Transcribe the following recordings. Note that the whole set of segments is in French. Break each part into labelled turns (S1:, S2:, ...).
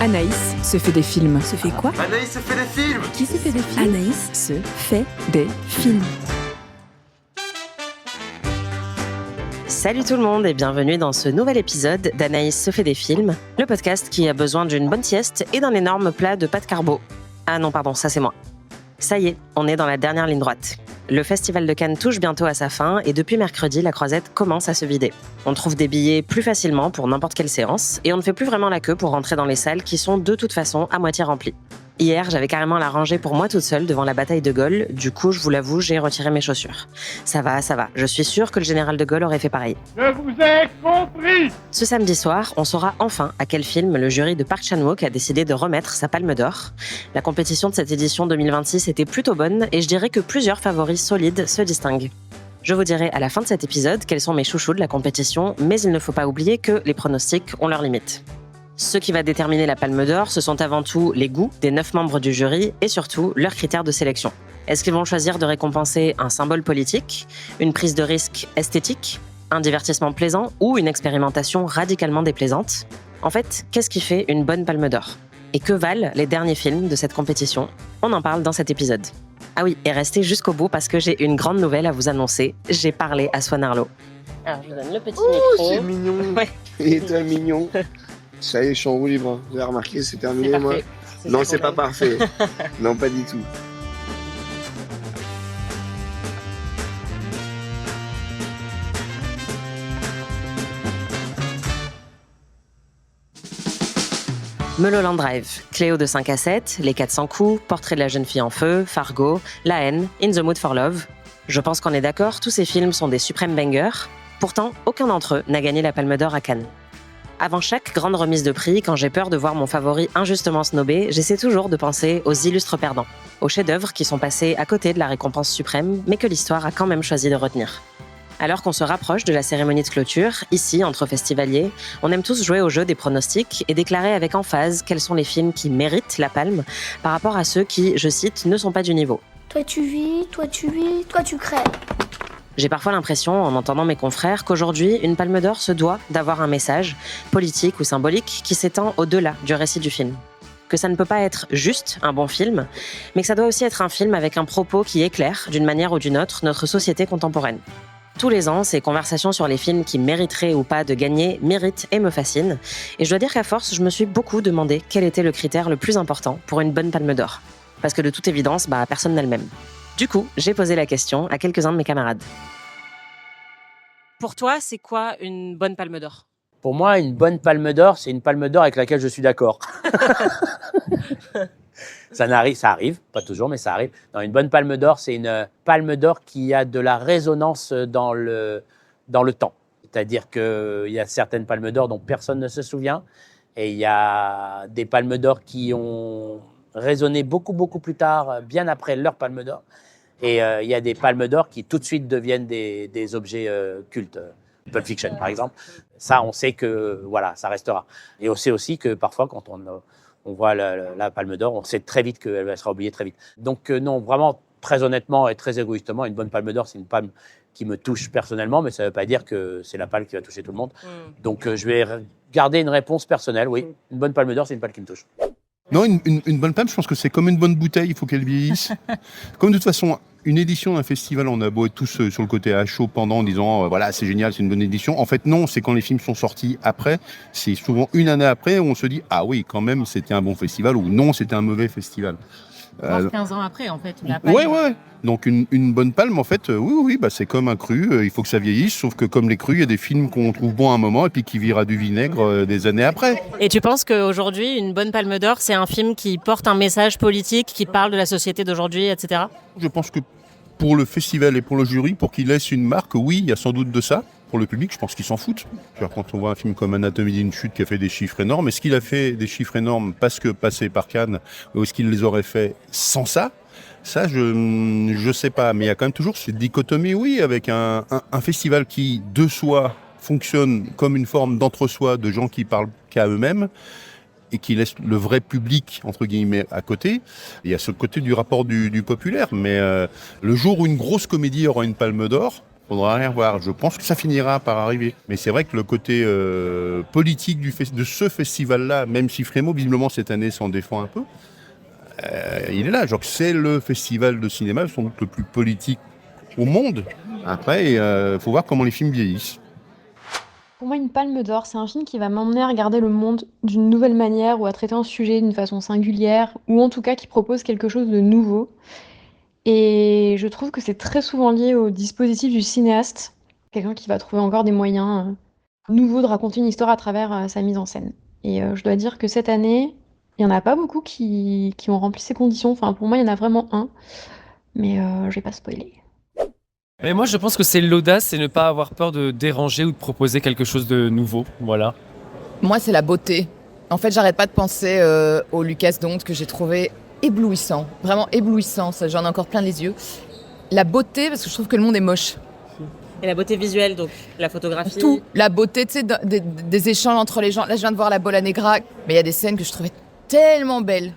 S1: Anaïs se fait des films.
S2: Se fait quoi?
S3: Anaïs se fait des films.
S2: Qui se fait des films?
S1: Anaïs se fait des films.
S4: Salut tout le monde et bienvenue dans ce nouvel épisode d'Anaïs se fait des films, le podcast qui a besoin d'une bonne sieste et d'un énorme plat de pâtes carbo. Ah non, pardon, ça c'est moi. Ça y est, on est dans la dernière ligne droite. Le Festival de Cannes touche bientôt à sa fin et depuis mercredi, la Croisette commence à se vider. On trouve des billets plus facilement pour n'importe quelle séance et on ne fait plus vraiment la queue pour rentrer dans les salles qui sont de toute façon à moitié remplies. Hier, j'avais carrément la rangée pour moi toute seule devant la bataille de Gaulle, du coup, je vous l'avoue, j'ai retiré mes chaussures. Ça va, je suis sûre que le général de Gaulle aurait fait pareil.
S5: Je vous ai compris!
S4: Ce samedi soir, on saura enfin à quel film le jury de Park Chan-wook a décidé de remettre sa Palme d'Or. La compétition de cette édition 2026 était plutôt bonne et je dirais que plusieurs favoris solides se distinguent. Je vous dirai à la fin de cet épisode quels sont mes chouchous de la compétition, mais il ne faut pas oublier que les pronostics ont leurs limites. Ce qui va déterminer la Palme d'Or, ce sont avant tout les goûts des 9 membres du jury et surtout leurs critères de sélection. Est-ce qu'ils vont choisir de récompenser un symbole politique, une prise de risque esthétique, un divertissement plaisant ou une expérimentation radicalement déplaisante? En fait, qu'est-ce qui fait une bonne Palme d'Or? Et que valent les derniers films de cette compétition? On en parle dans cet épisode. Ah oui, et restez jusqu'au bout parce que j'ai une grande nouvelle à vous annoncer. J'ai parlé à Swan Arlo. Alors, je vous donne le petit micro.
S6: C'est mignon.
S4: Ouais.
S6: Il est très mignon. Ça y est, je suis en roue libre. Vous avez remarqué, c'est terminé,
S4: C'est
S6: moi.
S4: parfait.
S6: Non, c'est pas parfait. Non, pas du tout.
S4: Mulholland Drive, Cléo de 5 à 7, Les 400 coups, Portrait de la jeune fille en feu, Fargo, La haine, In the Mood for Love. Je pense qu'on est d'accord, tous ces films sont des suprêmes bangers. Pourtant, aucun d'entre eux n'a gagné la Palme d'Or à Cannes. Avant chaque grande remise de prix, quand j'ai peur de voir mon favori injustement snobé, j'essaie toujours de penser aux illustres perdants, aux chefs-d'œuvre qui sont passés à côté de la récompense suprême, mais que l'histoire a quand même choisi de retenir. Alors qu'on se rapproche de la cérémonie de clôture, ici, entre festivaliers, on aime tous jouer au jeu des pronostics et déclarer avec emphase quels sont les films qui méritent la palme par rapport à ceux qui, je cite, ne sont pas du niveau.
S7: Toi tu vis, toi tu vis, toi tu crèves.
S4: J'ai parfois l'impression, en entendant mes confrères, qu'aujourd'hui, une Palme d'Or se doit d'avoir un message, politique ou symbolique, qui s'étend au-delà du récit du film. Que ça ne peut pas être juste un bon film, mais que ça doit aussi être un film avec un propos qui éclaire, d'une manière ou d'une autre, notre société contemporaine. Tous les ans, ces conversations sur les films qui mériteraient ou pas de gagner m'irritent et me fascinent. Et je dois dire qu'à force, je me suis beaucoup demandé quel était le critère le plus important pour une bonne Palme d'Or. Parce que de toute évidence, personne n'a le même. Du coup, j'ai posé la question à quelques-uns de mes camarades. Pour toi, c'est quoi une bonne Palme d'Or?
S8: Pour moi, une bonne Palme d'Or, c'est une Palme d'Or avec laquelle je suis d'accord. Ça arrive, pas toujours, mais ça arrive. Non, une bonne Palme d'Or, c'est une Palme d'Or qui a de la résonance dans le temps. C'est-à-dire qu'il y a certaines Palmes d'Or dont personne ne se souvient, et il y a des Palmes d'Or qui ont résonné beaucoup plus tard, bien après leur Palme d'Or. Et il y a des Palmes d'Or qui tout de suite deviennent des objets cultes. Pulp Fiction, par exemple. Ça, on sait que voilà, ça restera. Et on sait aussi que parfois, quand on voit la Palme d'Or, on sait très vite qu'elle sera oubliée très vite. Donc non, vraiment, très honnêtement et très égoïstement, une bonne Palme d'Or, c'est une palme qui me touche personnellement, mais ça ne veut pas dire que c'est la palme qui va toucher tout le monde. Donc je vais garder une réponse personnelle, oui. Une bonne Palme d'Or, c'est une palme qui me touche.
S9: Non, une bonne palme, je pense que c'est comme une bonne bouteille, il faut qu'elle vieillisse. Comme de toute façon, une édition d'un festival, on a beau être tous sur le côté à chaud pendant en disant voilà, c'est génial, c'est une bonne édition. En fait, non, c'est quand les films sont sortis après, c'est souvent une année après où on se dit ah oui, quand même, c'était un bon festival ou non, c'était un mauvais festival.
S2: 15 ans après, en fait.
S9: Ouais. Donc une bonne palme, en fait, oui, c'est comme un cru, il faut que ça vieillisse, sauf que comme les crus, il y a des films qu'on trouve bons à un moment et puis qui virent à du vinaigre des années après.
S4: Et tu penses qu'aujourd'hui, une bonne Palme d'Or, c'est un film qui porte un message politique, qui parle de la société d'aujourd'hui, etc.
S9: Je pense que pour le festival et pour le jury, pour qu'il laisse une marque, oui, il y a sans doute de ça. Pour le public, je pense qu'ils s'en foutent. Quand on voit un film comme Anatomie d'une chute qui a fait des chiffres énormes, est-ce qu'il a fait des chiffres énormes parce que passé par Cannes, ou est-ce qu'il les aurait fait sans ça? Ça, je sais pas. Mais il y a quand même toujours cette dichotomie, oui, avec un festival qui, de soi, fonctionne comme une forme d'entre-soi de gens qui parlent qu'à eux-mêmes et qui laisse le vrai public, entre guillemets, à côté. Il y a ce côté du rapport du populaire. Mais le jour où une grosse comédie aura une Palme d'Or, Faudra rien voir. Je pense que ça finira par arriver. Mais c'est vrai que le côté politique de ce festival-là, même si Frémo, visiblement, cette année s'en défend un peu, il est là. Genre, c'est le festival de cinéma, sans doute le plus politique au monde. Après, faut voir comment les films vieillissent.
S3: Pour moi, une palme d'or, c'est un film qui va m'emmener à regarder le monde d'une nouvelle manière ou à traiter un sujet d'une façon singulière, ou en tout cas qui propose quelque chose de nouveau. Et je trouve que c'est très souvent lié au dispositif du cinéaste, quelqu'un qui va trouver encore des moyens nouveaux de raconter une histoire à travers sa mise en scène. Et je dois dire que cette année, il n'y en a pas beaucoup qui ont rempli ces conditions. Enfin, pour moi, il y en a vraiment un, mais je vais pas spoiler.
S10: Mais moi, je pense que c'est l'audace et ne pas avoir peur de déranger ou de proposer quelque chose de nouveau. Voilà.
S2: Moi, c'est la beauté. En fait, j'arrête pas de penser au Lucas Dont que j'ai trouvé éblouissant. Vraiment éblouissant. Ça, j'en ai encore plein les yeux. La beauté, parce que je trouve que le monde est moche.
S4: Et la beauté visuelle, donc la photographie.
S2: Tout. La beauté, tu sais, des échanges entre les gens. Là, je viens de voir la Bola Negra, mais il y a des scènes que je trouvais tellement belles.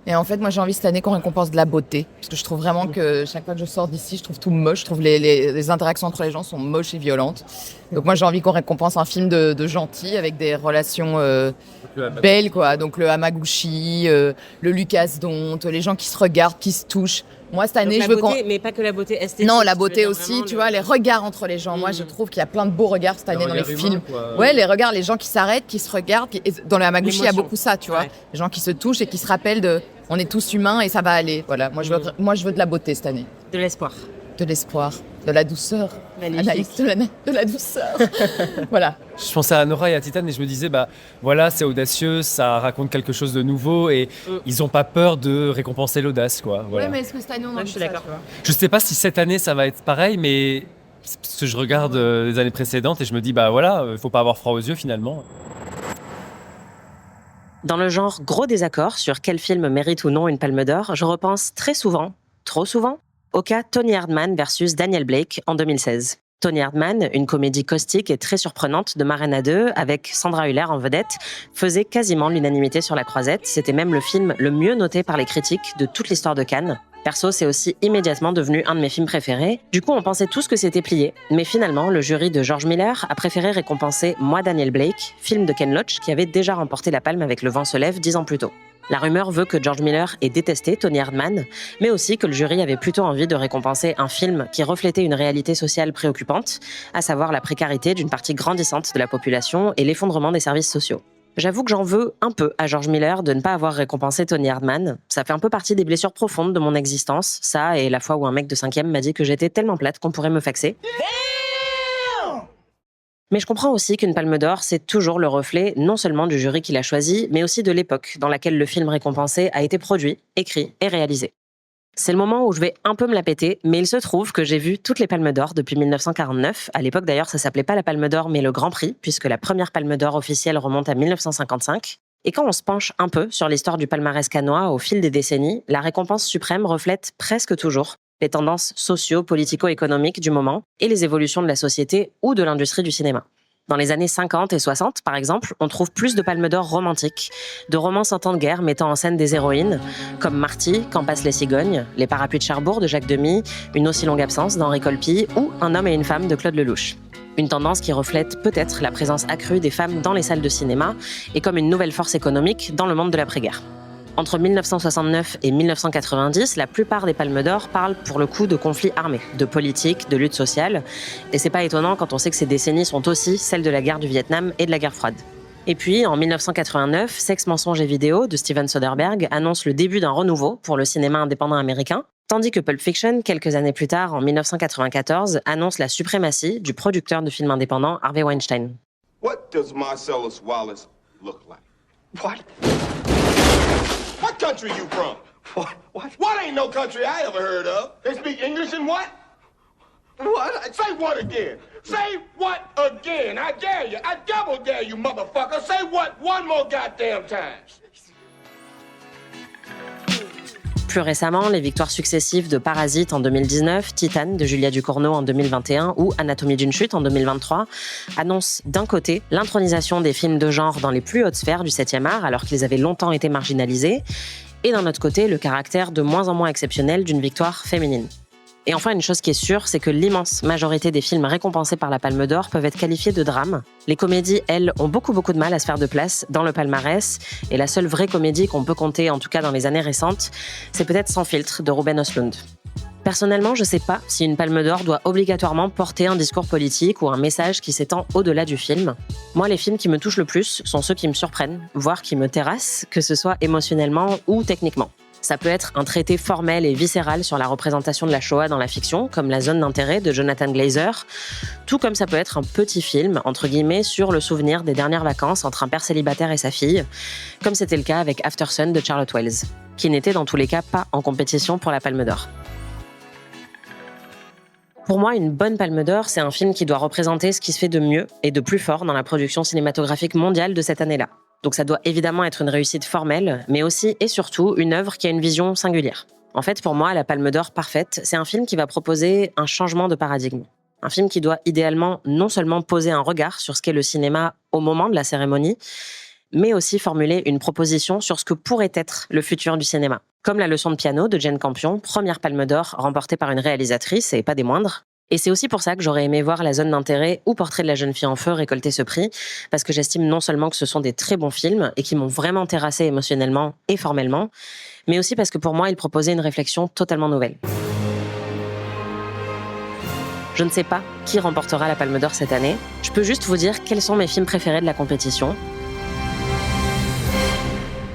S2: Et en fait, moi, j'ai envie cette année qu'on récompense de la beauté. Parce que je trouve vraiment que chaque fois que je sors d'ici, je trouve tout moche. Je trouve les interactions entre les gens sont moches et violentes. Donc moi, j'ai envie qu'on récompense un film de gentil avec des relations belles, quoi. Donc le Hamaguchi, le Lucas Dont, les gens qui se regardent, qui se touchent. Moi, cette année,
S4: donc
S2: je veux
S4: beauté, mais pas que la beauté esthétique.
S2: Non, la beauté aussi, tu vois, les regards entre les gens. Moi, je trouve qu'il y a plein de beaux regards cette année dans les films. Ouais, les regards, les gens qui s'arrêtent, qui se regardent. Dans le Hamaguchi, il y a beaucoup ça, tu vois. Ouais. Les gens qui se touchent et qui se rappellent de on est tous humains et ça va aller. Voilà, moi, je veux de la beauté cette année.
S4: De l'espoir.
S2: De l'espoir, de la douceur.
S4: Magnifique.
S2: Anaïs, de la douceur. Voilà.
S10: Je pensais à Nora et à Titane et je me disais, voilà, c'est audacieux, ça raconte quelque chose de nouveau et ils n'ont pas peur de récompenser l'audace, quoi. Voilà.
S2: Ouais, mais est-ce que cette année, on en
S4: je suis d'accord.
S10: Je sais pas si cette année, ça va être pareil, mais c'est parce que je regarde les années précédentes et je me dis, voilà, faut pas avoir froid aux yeux, finalement.
S4: Dans le genre gros désaccord sur quel film mérite ou non une palme d'or, je repense très souvent, trop souvent, au cas Tony Erdmann versus Daniel Blake en 2016. Tony Erdmann, une comédie caustique et très surprenante de Marraine 2 avec Sandra Hüller en vedette, faisait quasiment l'unanimité sur la croisette. C'était même le film le mieux noté par les critiques de toute l'histoire de Cannes. Perso, c'est aussi immédiatement devenu un de mes films préférés. Du coup, on pensait tous que c'était plié. Mais finalement, le jury de George Miller a préféré récompenser Moi, Daniel Blake, film de Ken Loach qui avait déjà remporté la palme avec Le vent se lève 10 ans plus tôt. La rumeur veut que George Miller ait détesté Tony Erdmann, mais aussi que le jury avait plutôt envie de récompenser un film qui reflétait une réalité sociale préoccupante, à savoir la précarité d'une partie grandissante de la population et l'effondrement des services sociaux. J'avoue que j'en veux un peu à George Miller de ne pas avoir récompensé Tony Erdmann. Ça fait un peu partie des blessures profondes de mon existence, ça et la fois où un mec de 5e m'a dit que j'étais tellement plate qu'on pourrait me faxer. Mais je comprends aussi qu'une palme d'or, c'est toujours le reflet non seulement du jury qui l'a choisi, mais aussi de l'époque dans laquelle le film récompensé a été produit, écrit et réalisé. C'est le moment où je vais un peu me la péter, mais il se trouve que j'ai vu toutes les palmes d'or depuis 1949. À l'époque d'ailleurs, ça s'appelait pas la palme d'or, mais le Grand Prix, puisque la première palme d'or officielle remonte à 1955. Et quand on se penche un peu sur l'histoire du palmarès cannois au fil des décennies, la récompense suprême reflète presque toujours les tendances socio-politico-économiques du moment et les évolutions de la société ou de l'industrie du cinéma. Dans les années 50 et 60, par exemple, on trouve plus de palmes d'or romantiques, de romances en temps de guerre mettant en scène des héroïnes, comme Marty, Quand passent les cigognes, Les parapluies de Cherbourg de Jacques Demy, Une aussi longue absence d'Henri Colpi ou Un homme et une femme de Claude Lelouch. Une tendance qui reflète peut-être la présence accrue des femmes dans les salles de cinéma et comme une nouvelle force économique dans le monde de l'après-guerre. Entre 1969 et 1990, la plupart des palmes d'or parlent pour le coup de conflits armés, de politique, de lutte sociale. Et c'est pas étonnant quand on sait que ces décennies sont aussi celles de la guerre du Vietnam et de la guerre froide. Et puis, en 1989, Sexe, mensonges et vidéo de Steven Soderbergh annonce le début d'un renouveau pour le cinéma indépendant américain, tandis que Pulp Fiction, quelques années plus tard, en 1994, annonce la suprématie du producteur de films indépendants Harvey Weinstein.
S5: What does Marcellus Wallace look like? What? What country you from? What ain't no country I ever heard of? They speak English and what? What? Say what again? Say what again? I dare you. I double dare you, motherfucker. Say what one more goddamn time.
S4: Plus récemment, les victoires successives de Parasite en 2019, Titane de Julia Ducournau en 2021 ou Anatomie d'une chute en 2023 annoncent d'un côté l'intronisation des films de genre dans les plus hautes sphères du 7e art alors qu'ils avaient longtemps été marginalisés, et d'un autre côté le caractère de moins en moins exceptionnel d'une victoire féminine. Et enfin, une chose qui est sûre, c'est que l'immense majorité des films récompensés par la Palme d'Or peuvent être qualifiés de drames. Les comédies, elles, ont beaucoup de mal à se faire de place dans le palmarès. Et la seule vraie comédie qu'on peut compter, en tout cas dans les années récentes, c'est peut-être Sans filtre de Ruben Östlund. Personnellement, je ne sais pas si une Palme d'Or doit obligatoirement porter un discours politique ou un message qui s'étend au-delà du film. Moi, les films qui me touchent le plus sont ceux qui me surprennent, voire qui me terrassent, que ce soit émotionnellement ou techniquement. Ça peut être un traité formel et viscéral sur la représentation de la Shoah dans la fiction, comme La zone d'intérêt de Jonathan Glazer, tout comme ça peut être un petit film, entre guillemets, sur le souvenir des dernières vacances entre un père célibataire et sa fille, comme c'était le cas avec After Sun de Charlotte Wells, qui n'était dans tous les cas pas en compétition pour la Palme d'Or. Pour moi, une bonne Palme d'Or, c'est un film qui doit représenter ce qui se fait de mieux et de plus fort dans la production cinématographique mondiale de cette année-là. Donc ça doit évidemment être une réussite formelle, mais aussi et surtout une œuvre qui a une vision singulière. En fait, pour moi, la Palme d'Or parfaite, c'est un film qui va proposer un changement de paradigme. Un film qui doit idéalement non seulement poser un regard sur ce qu'est le cinéma au moment de la cérémonie, mais aussi formuler une proposition sur ce que pourrait être le futur du cinéma. Comme La leçon de piano de Jane Campion, première Palme d'Or remportée par une réalisatrice et pas des moindres. Et c'est aussi pour ça que j'aurais aimé voir La zone d'intérêt ou Portrait de la jeune fille en feu récolter ce prix, parce que j'estime non seulement que ce sont des très bons films et qui m'ont vraiment terrassé émotionnellement et formellement, mais aussi parce que pour moi, ils proposaient une réflexion totalement nouvelle. Je ne sais pas qui remportera la Palme d'Or cette année. Je peux juste vous dire quels sont mes films préférés de la compétition.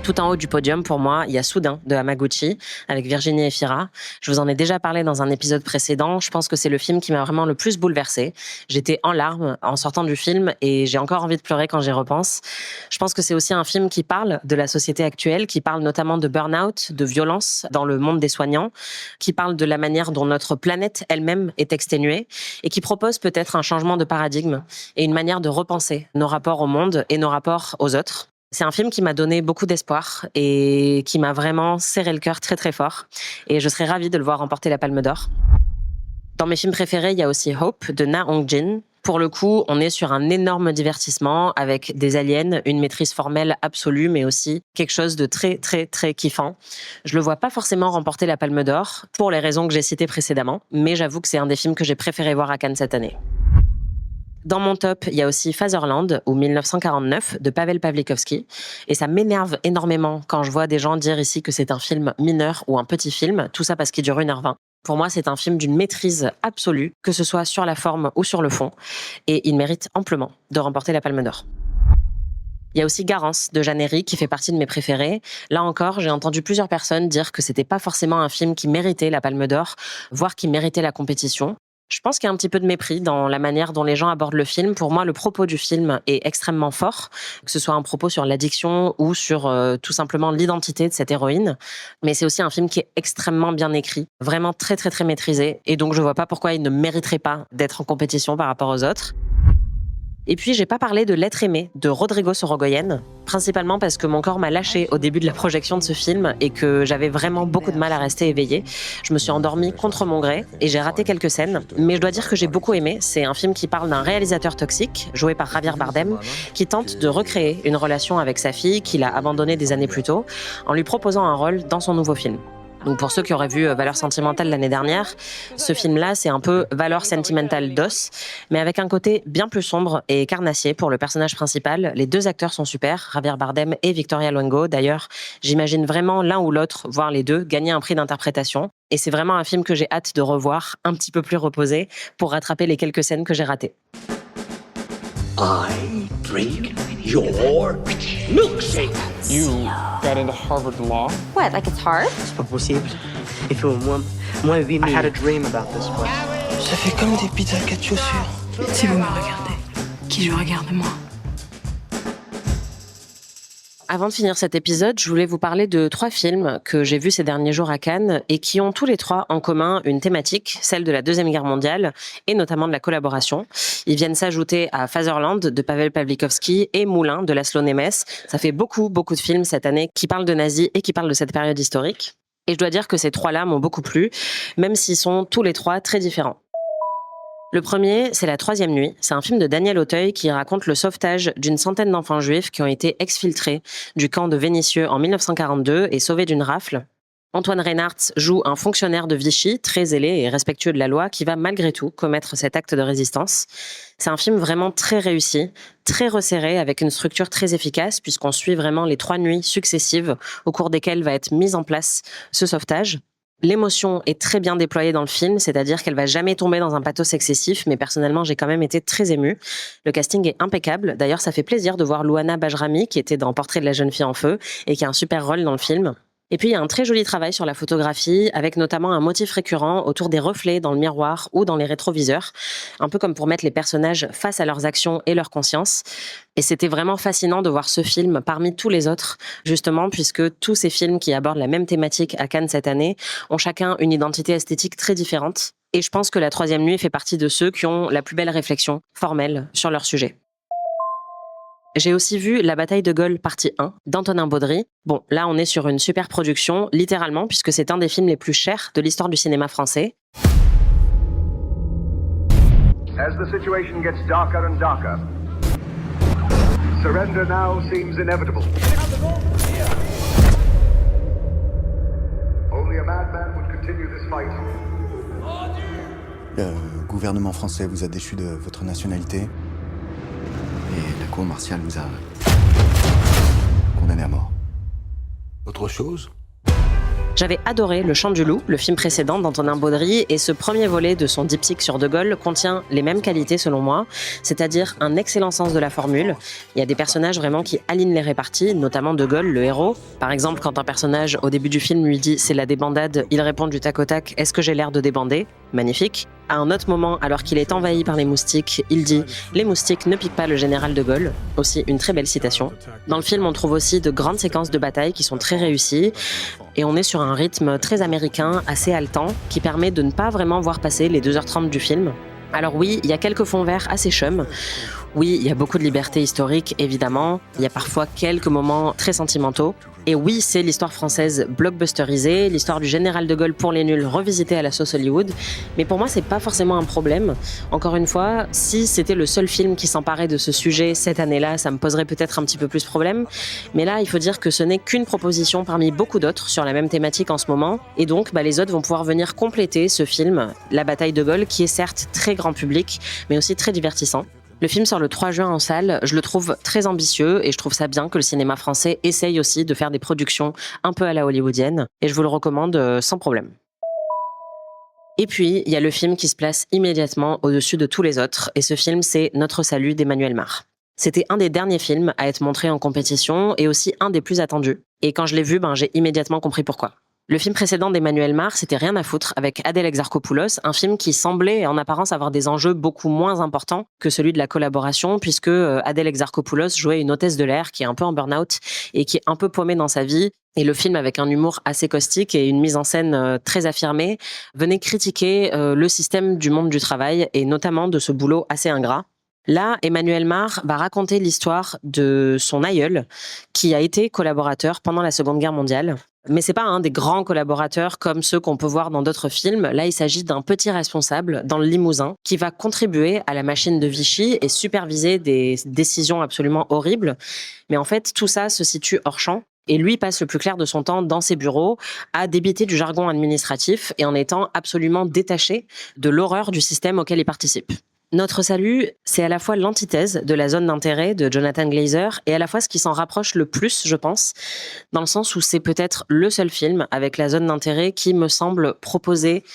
S4: Tout en haut du podium, pour moi, il y a Soudain de Hamaguchi avec Virginie Efira. Je vous en ai déjà parlé dans un épisode précédent. Je pense que c'est le film qui m'a vraiment le plus bouleversée. J'étais en larmes en sortant du film et j'ai encore envie de pleurer quand j'y repense. Je pense que c'est aussi un film qui parle de la société actuelle, qui parle notamment de burn-out, de violence dans le monde des soignants, qui parle de la manière dont notre planète elle-même est exténuée et qui propose peut-être un changement de paradigme et une manière de repenser nos rapports au monde et nos rapports aux autres. C'est un film qui m'a donné beaucoup d'espoir et qui m'a vraiment serré le cœur très très fort. Et je serais ravie de le voir remporter la Palme d'Or. Dans mes films préférés, il y a aussi Hope de Na Hong-jin. Pour le coup, on est sur un énorme divertissement avec des aliens, une maîtrise formelle absolue, mais aussi quelque chose de très très très kiffant. Je le vois pas forcément remporter la Palme d'Or pour les raisons que j'ai citées précédemment, mais j'avoue que c'est un des films que j'ai préféré voir à Cannes cette année. Dans mon top, il y a aussi Fatherland ou 1949 de Pavel Pawlikowski. Et ça m'énerve énormément quand je vois des gens dire ici que c'est un film mineur ou un petit film, tout ça parce qu'il dure 1h20. Pour moi, c'est un film d'une maîtrise absolue, que ce soit sur la forme ou sur le fond. Et il mérite amplement de remporter la Palme d'Or. Il y a aussi Garance de Jeanne Herry qui fait partie de mes préférés. Là encore, j'ai entendu plusieurs personnes dire que c'était pas forcément un film qui méritait la Palme d'Or, voire qui méritait la compétition. Je pense qu'il y a un petit peu de mépris dans la manière dont les gens abordent le film. Pour moi, le propos du film est extrêmement fort, que ce soit un propos sur l'addiction ou sur tout simplement l'identité de cette héroïne. Mais c'est aussi un film qui est extrêmement bien écrit, vraiment très très très maîtrisé. Et donc, je vois pas pourquoi il ne mériterait pas d'être en compétition par rapport aux autres. Et puis, j'ai pas parlé de L'être aimé de Rodrigo Sorogoyen, principalement parce que mon corps m'a lâché au début de la projection de ce film et que j'avais vraiment beaucoup de mal à rester éveillée. Je me suis endormie contre mon gré et j'ai raté quelques scènes, mais je dois dire que j'ai beaucoup aimé. C'est un film qui parle d'un réalisateur toxique, joué par Javier Bardem, qui tente de recréer une relation avec sa fille qu'il a abandonnée des années plus tôt, en lui proposant un rôle dans son nouveau film. Donc pour ceux qui auraient vu Valeurs sentimentales l'année dernière, ce film-là, c'est un peu Valeurs sentimentales d'os, mais avec un côté bien plus sombre et carnassier pour le personnage principal. Les deux acteurs sont super, Javier Bardem et Victoria Luengo. D'ailleurs, j'imagine vraiment l'un ou l'autre, voire les deux, gagner un prix d'interprétation. Et c'est vraiment un film que j'ai hâte de revoir, un petit peu plus reposé, pour rattraper les quelques scènes que j'ai ratées.
S11: I drink your milkshake.
S12: You got into Harvard Law?
S13: What, like it's hard?
S11: C'est pas possible. Il fait au moins 8 000. I had a dream about this place.
S12: Ça fait comme des pizzas 4 chaussures.
S1: Si vous me regardez, qui je regarde moi?
S4: Avant de finir cet épisode, je voulais vous parler de 3 films que j'ai vus ces derniers jours à Cannes et qui ont tous les 3 en commun une thématique, celle de la Deuxième Guerre mondiale et notamment de la collaboration. Ils viennent s'ajouter à Fatherland de Pavel Pawlikowski et Moulin de Laszlo Nemes. Ça fait beaucoup de films cette année qui parlent de nazis et qui parlent de cette période historique. Et je dois dire que ces 3-là m'ont beaucoup plu, même s'ils sont tous les 3 très différents. Le premier, c'est La Troisième Nuit. C'est un film de Daniel Auteuil qui raconte le sauvetage d'une centaine d'enfants juifs qui ont été exfiltrés du camp de Vénissieux en 1942 et sauvés d'une rafle. Antoine Reinhardt joue un fonctionnaire de Vichy, très zélé et respectueux de la loi, qui va malgré tout commettre cet acte de résistance. C'est un film vraiment très réussi, très resserré, avec une structure très efficace, puisqu'on suit vraiment les 3 nuits successives au cours desquelles va être mis en place ce sauvetage. L'émotion est très bien déployée dans le film, c'est-à-dire qu'elle va jamais tomber dans un pathos excessif, mais personnellement, j'ai quand même été très émue. Le casting est impeccable. D'ailleurs, ça fait plaisir de voir Louana Bajrami, qui était dans Portrait de la jeune fille en feu, et qui a un super rôle dans le film. Et puis, il y a un très joli travail sur la photographie, avec notamment un motif récurrent autour des reflets dans le miroir ou dans les rétroviseurs, un peu comme pour mettre les personnages face à leurs actions et leur conscience. Et c'était vraiment fascinant de voir ce film parmi tous les autres, justement, puisque tous ces films qui abordent la même thématique à Cannes cette année ont chacun une identité esthétique très différente. Et je pense que La Troisième Nuit fait partie de ceux qui ont la plus belle réflexion formelle sur leur sujet. J'ai aussi vu La bataille de Gaulle partie 1 d'Antonin Baudry. Bon, là on est sur une super production, littéralement, puisque c'est un des films les plus chers de l'histoire du cinéma français.
S13: As the situation gets darker and darker, surrender now seems inevitable. Only a madman would continue this fight.
S14: Le gouvernement français vous a déchu de votre nationalité. Et la cour martiale vous a condamné à mort. Autre chose ?
S4: J'avais adoré Le Chant du Loup, le film précédent d'Antonin Baudry, et ce premier volet de son diptyque sur De Gaulle contient les mêmes qualités selon moi, c'est-à-dire un excellent sens de la formule. Il y a des personnages vraiment qui alignent les réparties, notamment De Gaulle, le héros. Par exemple, quand un personnage au début du film lui dit « c'est la débandade », il répond du tac au tac « est-ce que j'ai l'air de débander ?» Magnifique. À un autre moment, alors qu'il est envahi par les moustiques, il dit « les moustiques ne piquent pas le général de Gaulle ». Aussi une très belle citation. Dans le film, on trouve aussi de grandes séquences de bataille qui sont très réussies. Et on est sur un rythme très américain, assez haletant, qui permet de ne pas vraiment voir passer les 2h30 du film. Alors oui, il y a quelques fonds verts assez chums. Oui, il y a beaucoup de liberté historique, évidemment. Il y a parfois quelques moments très sentimentaux. Et oui, c'est l'histoire française blockbusterisée, l'histoire du général de Gaulle pour les nuls revisitée à la sauce Hollywood. Mais pour moi, c'est pas forcément un problème. Encore une fois, si c'était le seul film qui s'emparait de ce sujet cette année-là, ça me poserait peut-être un petit peu plus problème. Mais là, il faut dire que ce n'est qu'une proposition parmi beaucoup d'autres sur la même thématique en ce moment. Et donc, les autres vont pouvoir venir compléter ce film, La bataille de Gaulle, qui est certes très grand public, mais aussi très divertissant. Le film sort le 3 juin en salle, je le trouve très ambitieux et je trouve ça bien que le cinéma français essaye aussi de faire des productions un peu à la hollywoodienne et je vous le recommande sans problème. Et puis, il y a le film qui se place immédiatement au-dessus de tous les autres et ce film c'est Notre salut d'Emmanuel Mar. C'était un des derniers films à être montré en compétition et aussi un des plus attendus. Et quand je l'ai vu, j'ai immédiatement compris pourquoi. Le film précédent d'Emmanuel Mar, c'était Rien à foutre, avec Adèle Exarchopoulos, un film qui semblait en apparence avoir des enjeux beaucoup moins importants que celui de la collaboration, puisque Adèle Exarchopoulos jouait une hôtesse de l'air qui est un peu en burn-out et qui est un peu paumée dans sa vie. Et le film, avec un humour assez caustique et une mise en scène très affirmée, venait critiquer le système du monde du travail et notamment de ce boulot assez ingrat. Là, Emmanuel Mar va raconter l'histoire de son aïeul, qui a été collaborateur pendant la Seconde Guerre mondiale. Mais c'est pas un des grands collaborateurs comme ceux qu'on peut voir dans d'autres films. Là, il s'agit d'un petit responsable dans le Limousin qui va contribuer à la machine de Vichy et superviser des décisions absolument horribles. Mais en fait, tout ça se situe hors champ. Et lui passe le plus clair de son temps dans ses bureaux à débiter du jargon administratif et en étant absolument détaché de l'horreur du système auquel il participe. Notre salut, c'est à la fois l'antithèse de La zone d'intérêt de Jonathan Glazer et à la fois ce qui s'en rapproche le plus, je pense, dans le sens où c'est peut-être le seul film avec La zone d'intérêt qui me semble proposer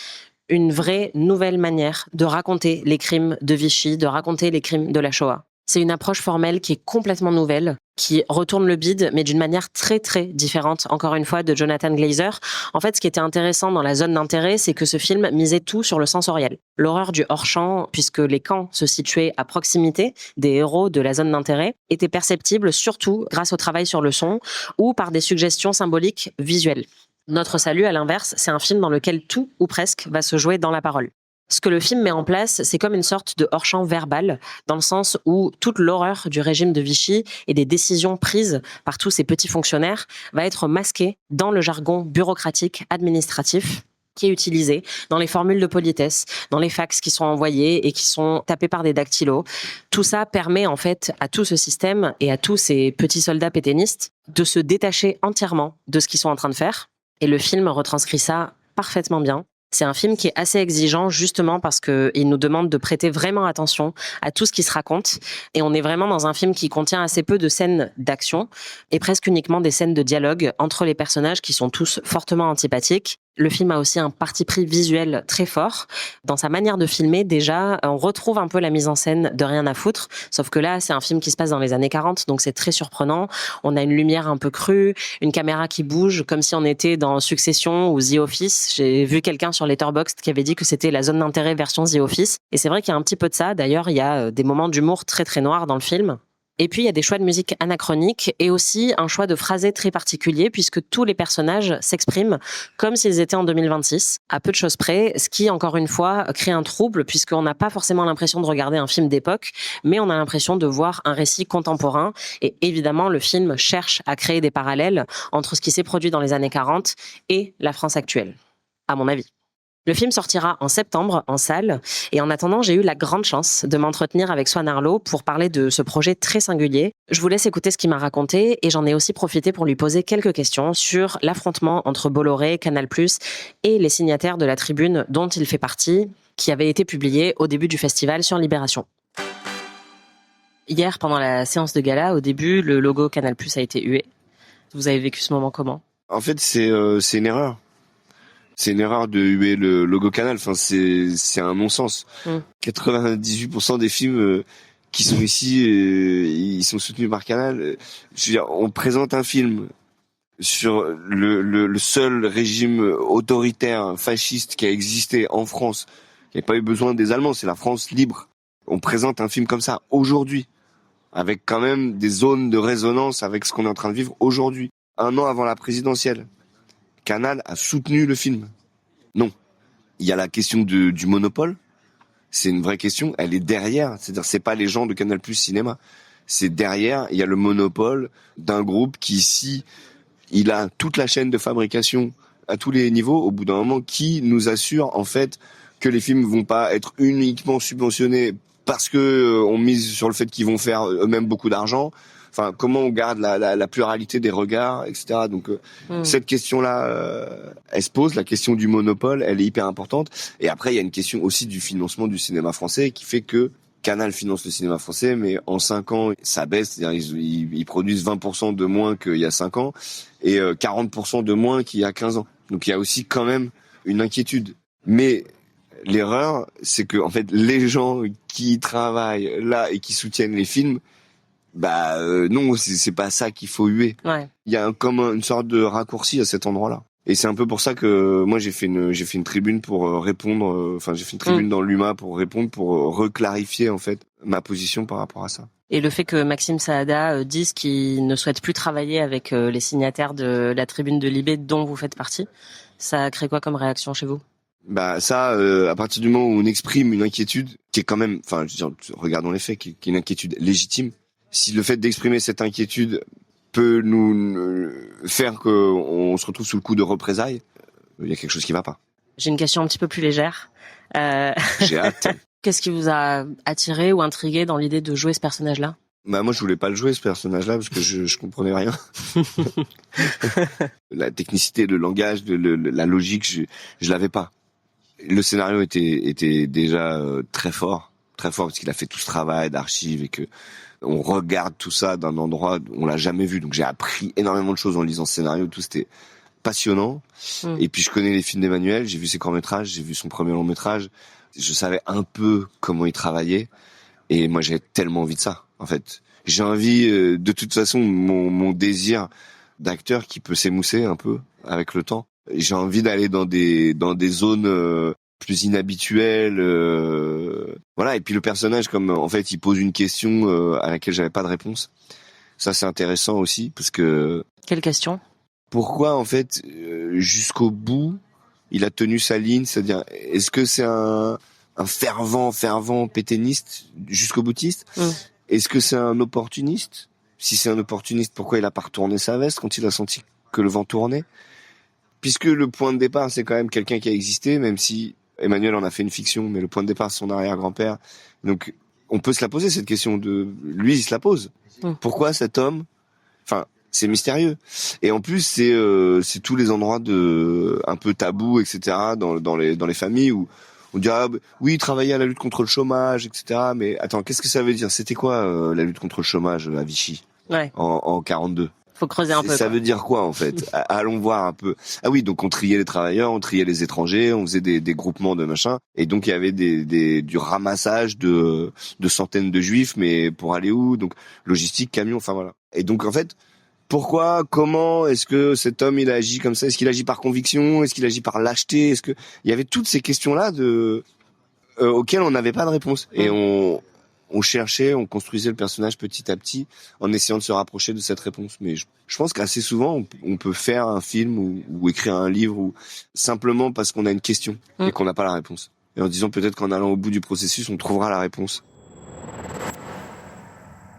S4: une vraie nouvelle manière de raconter les crimes de Vichy, de raconter les crimes de la Shoah. C'est une approche formelle qui est complètement nouvelle, qui retourne le bide, mais d'une manière très très différente, encore une fois, de Jonathan Glazer. En fait, ce qui était intéressant dans La zone d'intérêt, c'est que ce film misait tout sur le sensoriel. L'horreur du hors-champ, puisque les camps se situaient à proximité des héros de La zone d'intérêt, était perceptible surtout grâce au travail sur le son ou par des suggestions symboliques visuelles. Notre salut, à l'inverse, c'est un film dans lequel tout, ou presque, va se jouer dans la parole. Ce que le film met en place, c'est comme une sorte de hors-champ verbal, dans le sens où toute l'horreur du régime de Vichy et des décisions prises par tous ces petits fonctionnaires va être masquée dans le jargon bureaucratique administratif qui est utilisé dans les formules de politesse, dans les fax qui sont envoyés et qui sont tapés par des dactylos. Tout ça permet en fait à tout ce système et à tous ces petits soldats pétainistes de se détacher entièrement de ce qu'ils sont en train de faire Et le film retranscrit ça parfaitement bien. C'est un film qui est assez exigeant justement parce qu'il nous demande de prêter vraiment attention à tout ce qui se raconte. Et on est vraiment dans un film qui contient assez peu de scènes d'action et presque uniquement des scènes de dialogue entre les personnages qui sont tous fortement antipathiques. Le film a aussi un parti pris visuel très fort. Dans sa manière de filmer, déjà, on retrouve un peu la mise en scène de Rien à foutre. Sauf que là, c'est un film qui se passe dans les années 40, donc c'est très surprenant. On a une lumière un peu crue, une caméra qui bouge, comme si on était dans Succession ou The Office. J'ai vu quelqu'un sur Letterboxd qui avait dit que c'était la zone d'intérêt version The Office. Et c'est vrai qu'il y a un petit peu de ça. D'ailleurs, il y a des moments d'humour très très noirs dans le film. Et puis, il y a des choix de musique anachroniques et aussi un choix de phrasé très particulier puisque tous les personnages s'expriment comme s'ils étaient en 2026, à peu de choses près, ce qui, encore une fois, crée un trouble puisqu'on n'a pas forcément l'impression de regarder un film d'époque, mais on a l'impression de voir un récit contemporain. Et évidemment, le film cherche à créer des parallèles entre ce qui s'est produit dans les années 40 et la France actuelle, à mon avis. Le film sortira en septembre en salle et en attendant, j'ai eu la grande chance de m'entretenir avec Swan Arlo pour parler de ce projet très singulier. Je vous laisse écouter ce qu'il m'a raconté et j'en ai aussi profité pour lui poser quelques questions sur l'affrontement entre Bolloré, Canal+ et les signataires de la tribune dont il fait partie, qui avait été publiée au début du festival sur Libération. Hier, pendant la séance de gala, au début, le logo Canal+ a été hué. Vous avez vécu ce moment comment ?
S6: En fait, c'est une erreur. C'est une erreur de huer le logo Canal. Enfin, c'est un non-sens. 98% des films qui sont ici, ils sont soutenus par Canal. Je veux dire, on présente un film sur le seul régime autoritaire, fasciste qui a existé en France. Il n'y a pas eu besoin des Allemands, c'est la France libre. On présente un film comme ça aujourd'hui, avec quand même des zones de résonance avec ce qu'on est en train de vivre aujourd'hui. 1 an avant la présidentielle. Canal a soutenu le film. Non. Il y a la question du monopole. C'est une vraie question. Elle est derrière. C'est-à-dire, c'est pas les gens de Canal+ Cinéma. C'est derrière. Il y a le monopole d'un groupe qui, si il a toute la chaîne de fabrication à tous les niveaux, au bout d'un moment, qui nous assure, en fait, que les films vont pas être uniquement subventionnés parce que on mise sur le fait qu'ils vont faire eux-mêmes beaucoup d'argent. Enfin, comment on garde la pluralité des regards, etc. Donc, cette question-là, elle se pose. La question du monopole, elle est hyper importante. Et après, il y a une question aussi du financement du cinéma français qui fait que Canal finance le cinéma français, mais en 5 ans, ça baisse. C'est-à-dire, ils produisent 20% de moins qu'il y a 5 ans et 40% de moins qu'il y a 15 ans. Donc, il y a aussi quand même une inquiétude. Mais l'erreur, c'est que, en fait, les gens qui travaillent là et qui soutiennent les films, non, c'est pas ça qu'il faut huer.
S4: Ouais.
S6: Il y a comme une sorte de raccourci à cet endroit-là. Et c'est un peu pour ça que moi j'ai fait une tribune pour répondre. J'ai fait une tribune dans l'UMA pour répondre, pour reclarifier en fait ma position par rapport à ça.
S4: Et le fait que Maxime Saada dise qu'il ne souhaite plus travailler avec les signataires de la tribune de Libé dont vous faites partie, ça crée quoi comme réaction chez vous ?
S6: À partir du moment où on exprime une inquiétude qui est quand même, regardons les faits, qui est une inquiétude légitime. Si le fait d'exprimer cette inquiétude peut nous faire qu'on se retrouve sous le coup de représailles, il y a quelque chose qui va pas.
S4: J'ai une question un petit peu plus légère.
S6: J'ai hâte.
S4: Qu'est-ce qui vous a attiré ou intrigué dans l'idée de jouer ce personnage-là ?
S6: Moi, je voulais pas le jouer, ce personnage-là, parce que je comprenais rien. La technicité, le langage, la logique, je l'avais pas. Le scénario était déjà très fort parce qu'il a fait tout ce travail d'archives et que on regarde tout ça d'un endroit où on l'a jamais vu. Donc j'ai appris énormément de choses en lisant ce scénario. Tout c'était passionnant. Et puis je connais les films d'Emmanuel, j'ai vu ses courts-métrages, j'ai vu son premier long-métrage. Je savais un peu comment il travaillait. Et moi j'ai tellement envie de ça. En fait, j'ai envie, de toute façon, mon désir d'acteur qui peut s'émousser un peu avec le temps. J'ai envie d'aller dans des zones plus inhabituelles. Voilà. Et puis le personnage, comme en fait, il pose une question à laquelle j'avais pas de réponse. Ça, c'est intéressant aussi parce que.
S4: Quelle question ?
S6: Pourquoi, en fait, jusqu'au bout, il a tenu sa ligne, c'est-à-dire, est-ce que c'est un fervent pétainiste jusqu'au boutiste ? Est-ce que c'est un opportuniste ? Si c'est un opportuniste, pourquoi il a pas retourné sa veste quand il a senti que le vent tournait ? Puisque le point de départ, c'est quand même quelqu'un qui a existé, même si Emmanuel en a fait une fiction, mais le point de départ, c'est son arrière-grand-père. Donc, on peut se la poser, cette question de... Lui, il se la pose. Pourquoi cet homme... c'est mystérieux. Et en plus, c'est tous les endroits un peu tabous, etc. dans les familles où on dit oui, travailler à la lutte contre le chômage, etc. Mais attends, qu'est-ce que ça veut dire? C'était quoi la lutte contre le chômage à Vichy en 42?
S4: Faut creuser un peu.
S6: Ça veut dire quoi en fait? Allons voir un peu. Ah oui, donc on triait les travailleurs, on triait les étrangers, on faisait des groupements de machin, et donc il y avait du ramassage de centaines de juifs, mais pour aller où? Donc logistique, camion, enfin voilà. Et donc en fait, pourquoi, comment est-ce que cet homme il agit comme ça? Est-ce qu'il agit par conviction? Est-ce qu'il agit par lâcheté? Est-ce que il y avait toutes ces questions-là auxquelles on n'avait pas de réponse, et on cherchait, on construisait le personnage petit à petit en essayant de se rapprocher de cette réponse. Mais je pense qu'assez souvent, on peut faire un film ou écrire un livre ou simplement parce qu'on a une question et qu'on n'a pas la réponse. Et en disant peut-être qu'en allant au bout du processus, on trouvera la réponse.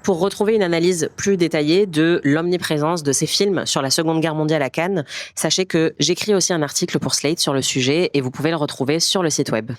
S4: Pour retrouver une analyse plus détaillée de l'omniprésence de ces films sur la Seconde Guerre mondiale à Cannes, sachez que j'écris aussi un article pour Slate sur le sujet et vous pouvez le retrouver sur le site web.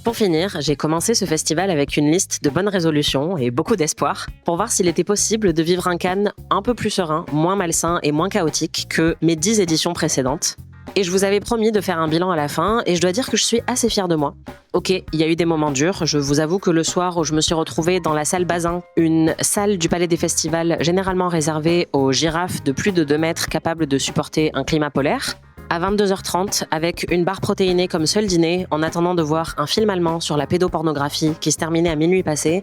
S4: Pour finir, j'ai commencé ce festival avec une liste de bonnes résolutions et beaucoup d'espoir pour voir s'il était possible de vivre un Cannes un peu plus serein, moins malsain et moins chaotique que mes 10 éditions précédentes. Et je vous avais promis de faire un bilan à la fin et je dois dire que je suis assez fière de moi. Ok, il y a eu des moments durs. Je vous avoue que le soir où je me suis retrouvée dans la salle Bazin, une salle du Palais des Festivals généralement réservée aux girafes de plus de 2 mètres capables de supporter un climat polaire, à 22h30, avec une barre protéinée comme seul dîner, en attendant de voir un film allemand sur la pédopornographie qui se terminait à minuit passé,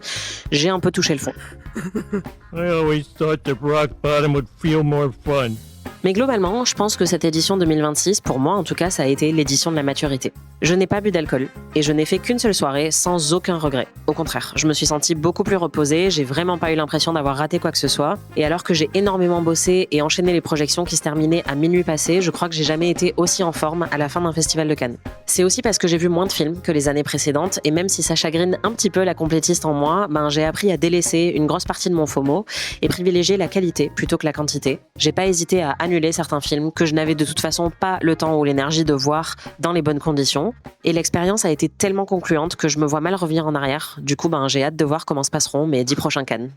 S4: j'ai un peu touché le fond.
S15: I always thought the rock bottom would feel more fun.
S4: Mais globalement, je pense que cette édition 2026, pour moi en tout cas, ça a été l'édition de la maturité. Je n'ai pas bu d'alcool et je n'ai fait qu'une seule soirée sans aucun regret. Au contraire, je me suis sentie beaucoup plus reposée, j'ai vraiment pas eu l'impression d'avoir raté quoi que ce soit. Et alors que j'ai énormément bossé et enchaîné les projections qui se terminaient à minuit passé, je crois que j'ai jamais été aussi en forme à la fin d'un festival de Cannes. C'est aussi parce que j'ai vu moins de films que les années précédentes et même si ça chagrine un petit peu la complétiste en moi, j'ai appris à délaisser une grosse partie de mon FOMO et privilégier la qualité plutôt que la quantité. J'ai pas hésité à annuler certains films que je n'avais de toute façon pas le temps ou l'énergie de voir dans les bonnes conditions. Et l'expérience a été tellement concluante que je me vois mal revenir en arrière. Du coup, j'ai hâte de voir comment se passeront mes 10 prochains Cannes.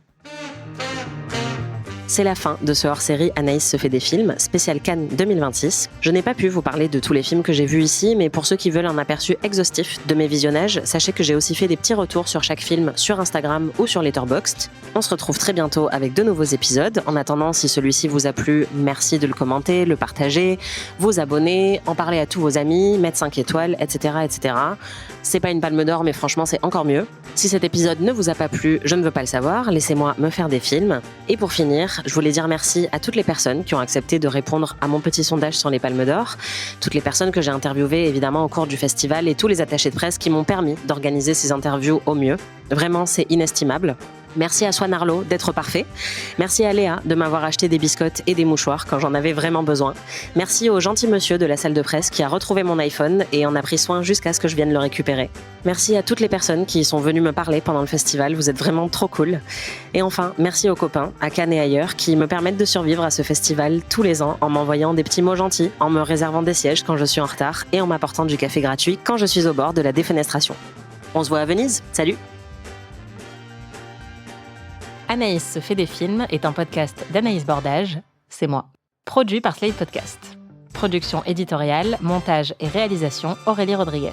S4: C'est la fin de ce hors-série Anaïs se fait des films, spécial Cannes 2026. Je n'ai pas pu vous parler de tous les films que j'ai vus ici, mais pour ceux qui veulent un aperçu exhaustif de mes visionnages, sachez que j'ai aussi fait des petits retours sur chaque film sur Instagram ou sur Letterboxd. On se retrouve très bientôt avec de nouveaux épisodes. En attendant, si celui-ci vous a plu, merci de le commenter, le partager, vous abonner, en parler à tous vos amis, mettre 5 étoiles, etc., etc. C'est pas une palme d'or, mais franchement, c'est encore mieux. Si cet épisode ne vous a pas plu, je ne veux pas le savoir, laissez-moi me faire des films. Et pour finir, je voulais dire merci à toutes les personnes qui ont accepté de répondre à mon petit sondage sur les Palmes d'Or, toutes les personnes que j'ai interviewées évidemment au cours du festival et tous les attachés de presse qui m'ont permis d'organiser ces interviews au mieux. Vraiment, c'est inestimable. Merci à Swan Arlo d'être parfait. Merci à Léa de m'avoir acheté des biscottes et des mouchoirs quand j'en avais vraiment besoin. Merci au gentil monsieur de la salle de presse qui a retrouvé mon iPhone et en a pris soin jusqu'à ce que je vienne le récupérer. Merci à toutes les personnes qui sont venues me parler pendant le festival, vous êtes vraiment trop cool. Et enfin, merci aux copains, à Cannes et ailleurs, qui me permettent de survivre à ce festival tous les ans en m'envoyant des petits mots gentils, en me réservant des sièges quand je suis en retard et en m'apportant du café gratuit quand je suis au bord de la défenestration. On se voit à Venise, salut!
S16: Anaïs se fait des films est un podcast d'Anaïs Bordage, c'est moi, produit par Slate Podcast. Production éditoriale, montage et réalisation Aurélie Rodriguez.